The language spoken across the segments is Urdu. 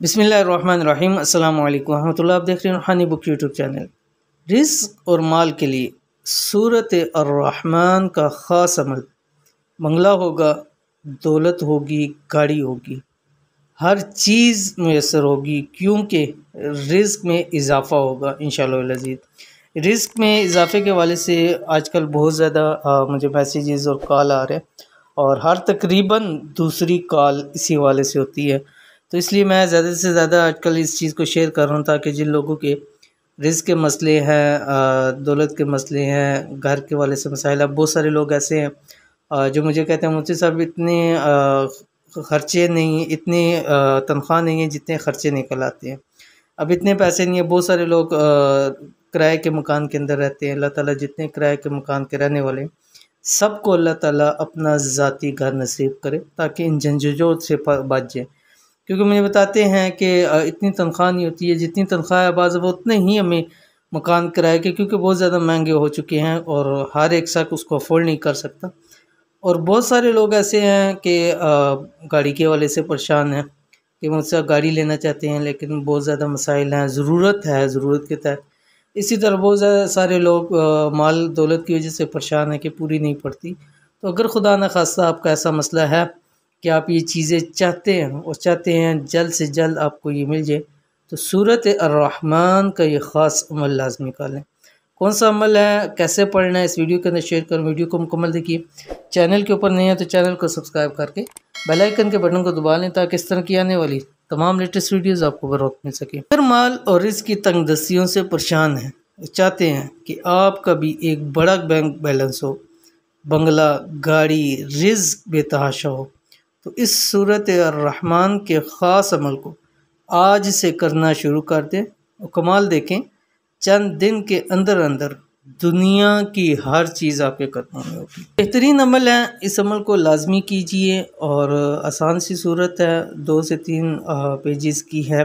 بسم اللہ الرحمن الرحیم۔ السلام علیکم ورحمۃ اللہ۔ آپ دیکھ رہے ہیں روحانی بک یوٹیوب چینل۔ رزق اور مال کے لیے سورۃ الرحمن کا خاص عمل۔ بنگلہ ہوگا، دولت ہوگی، گاڑی ہوگی، ہر چیز میسر ہوگی، کیونکہ رزق میں اضافہ ہوگا انشاءاللہ العزیز۔ رزق میں اضافے کے حوالے سے آج کل بہت زیادہ مجھے میسیجز اور کال آ رہے ہیں، اور ہر تقریباً دوسری کال اسی حوالے سے ہوتی ہے، تو اس لیے میں زیادہ سے زیادہ آج کل اس چیز کو شیئر کر رہا ہوں تاکہ جن لوگوں کے رزق کے مسئلے ہیں، دولت کے مسئلے ہیں، گھر کے والے سے مسائل ہیں۔ بہت سارے لوگ ایسے ہیں جو مجھے کہتے ہیں مفتی صاحب اتنے خرچے نہیں، اتنے تنخواہ نہیں ہیں جتنے خرچے نکل آتے ہیں، اب اتنے پیسے نہیں ہیں۔ بہت سارے لوگ کرائے کے مکان کے اندر رہتے ہیں۔ اللہ تعالیٰ جتنے کرائے کے مکان کے رہنے والے سب کو اللہ تعالیٰ اپنا ذاتی گھر نصیب کرے تاکہ ان جھنجھوڑوں سے بچ جائیں، کیونکہ مجھے بتاتے ہیں کہ اتنی تنخواہ نہیں ہوتی ہے جتنی تنخواہ ہے، بعض وہ اتنے ہی ہمیں مکان کرائے کے، کیونکہ بہت زیادہ مہنگے ہو چکے ہیں اور ہر ایک شخص اس کو افورڈ نہیں کر سکتا۔ اور بہت سارے لوگ ایسے ہیں کہ گاڑی کے والے سے پریشان ہیں کہ مجھ سے گاڑی لینا چاہتے ہیں، لیکن بہت زیادہ مسائل ہیں، ضرورت ہے، ضرورت کے تحت۔ اسی طرح بہت زیادہ سارے لوگ مال دولت کی وجہ سے پریشان ہیں کہ پوری نہیں پڑتی۔ تو اگر خدا نخواستہ آپ کا ایسا مسئلہ ہے کہ آپ یہ چیزیں چاہتے ہیں اور چاہتے ہیں جلد سے جلد آپ کو یہ مل جائے، تو سورۃ الرحمن کا یہ خاص عمل لازمی کر لیں۔ کون سا عمل ہے، کیسے پڑھنا ہے، اس ویڈیو کے اندر شیئر کریں۔ ویڈیو کو مکمل دیکھیے۔ چینل کے اوپر نہیں ہے تو چینل کو سبسکرائب کر کے بیل آئیکن کے بٹن کو دبا لیں تاکہ اس طرح کی آنے والی تمام لیٹسٹ ویڈیوز آپ کو بر وقت مل سکیں۔ اگر مال اور رزق کی تنگ دستیوں سے پریشان ہیں، چاہتے ہیں کہ آپ کا بھی ایک بڑا بینک بیلنس ہو، بنگلہ، گاڑی، رزق بے تحاشا ہو، تو اس سورۃ الرحمن کے خاص عمل کو آج سے کرنا شروع کر دیں اور کمال دیکھیں، چند دن کے اندر اندر دنیا کی ہر چیز آپ کے قدموں میں ہوگی۔ بہترین عمل ہے، اس عمل کو لازمی کیجئے، اور آسان سی صورت ہے، 2 سے 3 پیجز کی ہے،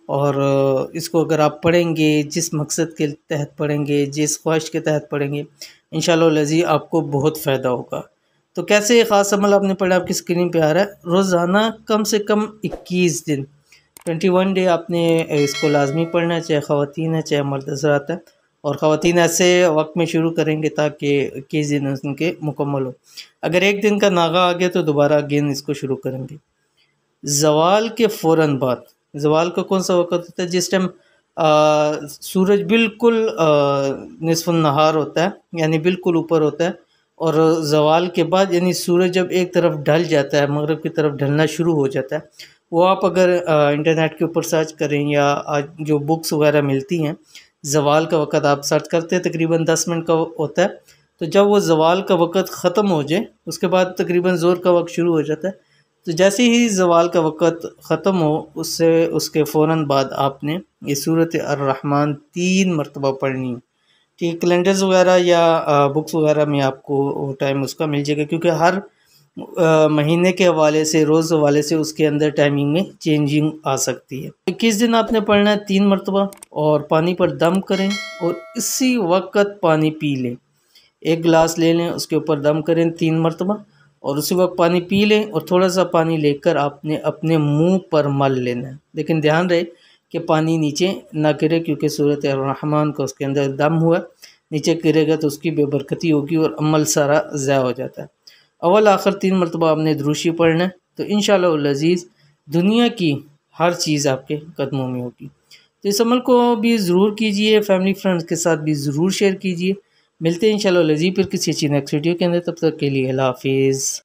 اور اس کو اگر آپ پڑھیں گے، جس مقصد کے تحت پڑھیں گے، جس خواہش کے تحت پڑھیں گے، انشاءاللہ العزیز آپ کو بہت فائدہ ہوگا۔ تو کیسے یہ خاص عمل آپ نے پڑھا، آپ کی اسکرین پہ آ رہا ہے۔ روزانہ کم سے کم 21 دن 21 ڈے آپ نے اس کو لازمی پڑھنا ہے، چاہے خواتین ہے چاہے مرد حضرات ہے، اور خواتین ایسے وقت میں شروع کریں گے تاکہ 21 دن ان کے مکمل ہو۔ اگر ایک دن کا ناغہ آ گیا تو دوبارہ اگین اس کو شروع کریں گے۔ زوال کے فوراً بعد، زوال کا کون سا وقت ہوتا ہے؟ جس ٹائم سورج بالکل نصف النہار ہوتا ہے، یعنی بالکل اوپر ہوتا ہے، اور زوال کے بعد یعنی سورج جب ایک طرف ڈھل جاتا ہے، مغرب کی طرف ڈھلنا شروع ہو جاتا ہے، وہ آپ اگر انٹرنیٹ کے اوپر سرچ کریں یا آج جو بکس وغیرہ ملتی ہیں، زوال کا وقت آپ سرچ کرتے ہیں، تقریباً 10 منٹ کا ہوتا ہے، تو جب وہ زوال کا وقت ختم ہو جائے اس کے بعد تقریباً زور کا وقت شروع ہو جاتا ہے، تو جیسے ہی زوال کا وقت ختم ہو اس کے فوراً بعد آپ نے یہ سورۃ الرحمن 3 مرتبہ پڑھنی ہے۔ ٹھیک، کیلنڈرز وغیرہ یا بکس وغیرہ میں آپ کو وہ ٹائم اس کا مل جائے گا، کیونکہ ہر مہینے کے حوالے سے، روز حوالے سے اس کے اندر ٹائمنگ میں چینجنگ آ سکتی ہے۔ 21 دن آپ نے پڑھنا ہے 3 مرتبہ، اور پانی پر دم کریں اور اسی وقت پانی پی لیں۔ 1 گلاس لے لیں، اس کے اوپر دم کریں 3 مرتبہ، اور اسی وقت پانی پی لیں، اور تھوڑا سا پانی لے کر آپ نے اپنے منہ پر مل لینا ہے، لیکن دھیان رہے کہ پانی نیچے نہ گرے، کیونکہ سورۃ الرحمن کا اس کے اندر دم ہوا، نیچے گرے گا تو اس کی بے برکتی ہوگی اور عمل سارا ضائع ہو جاتا ہے۔ اول آخر 3 مرتبہ آپ نے دروشی پڑھنا ہے، تو انشاءاللہ العزیز دنیا کی ہر چیز آپ کے قدموں میں ہوگی۔ تو اس عمل کو بھی ضرور کیجئے، فیملی فرینڈز کے ساتھ بھی ضرور شیئر کیجئے۔ ملتے ہیں انشاءاللہ العزیز پھر کسی اچھی نیکسٹ ویڈیو کے اندر، تب تک کے لیے اللہ حافظ۔